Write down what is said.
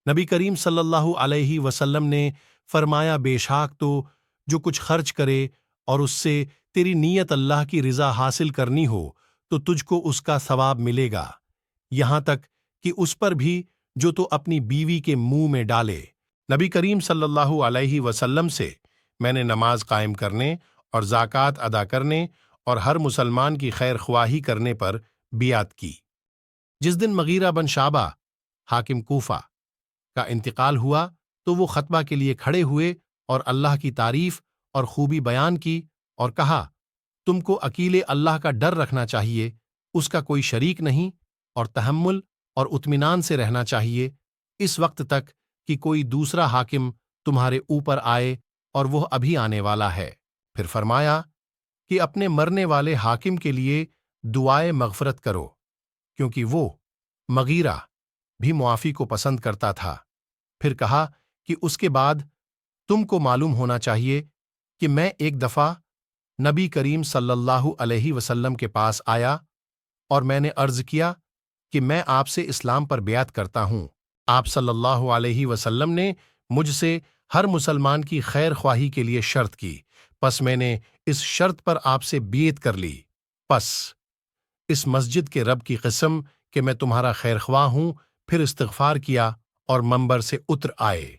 نبی کریم صلی اللہ علیہ وسلم نے فرمایا، بے شک تو جو کچھ خرچ کرے اور اس سے تیری نیت اللہ کی رضا حاصل کرنی ہو تو تجھ کو اس کا ثواب ملے گا، یہاں تک کہ اس پر بھی جو تو اپنی بیوی کے منہ میں ڈالے۔ نبی کریم صلی اللہ علیہ وسلم سے میں نے نماز قائم کرنے اور زکوٰۃ ادا کرنے اور ہر مسلمان کی خیر خواہی کرنے پر بیعت کی۔ جس دن مغیرہ بن شعبہ حاکم کوفہ کا انتقال ہوا تو وہ خطبہ کے لیے کھڑے ہوئے اور اللہ کی تعریف اور خوبی بیان کی اور کہا، تم کو اکیلے اللہ کا ڈر رکھنا چاہیے، اس کا کوئی شریک نہیں، اور تحمل اور اطمینان سے رہنا چاہیے اس وقت تک کہ کوئی دوسرا حاکم تمہارے اوپر آئے، اور وہ ابھی آنے والا ہے۔ پھر فرمایا کہ اپنے مرنے والے حاکم کے لیے دعائے مغفرت کرو، کیونکہ وہ مغیرہ بھی معافی کو پسند کرتا تھا۔ پھر کہا کہ اس کے بعد تم کو معلوم ہونا چاہیے کہ میں ایک دفعہ نبی کریم صلی اللہ علیہ وسلم کے پاس آیا اور میں نے عرض کیا کہ میں آپ سے اسلام پر بیعت کرتا ہوں۔ آپ صلی اللہ علیہ وسلم نے مجھ سے ہر مسلمان کی خیر خواہی کے لیے شرط کی، پس میں نے اس شرط پر آپ سے بیعت کر لی۔ پس اس مسجد کے رب کی قسم کہ میں تمہارا خیر خواہ ہوں۔ پھر استغفار کیا اور منبر سے اتر آئے۔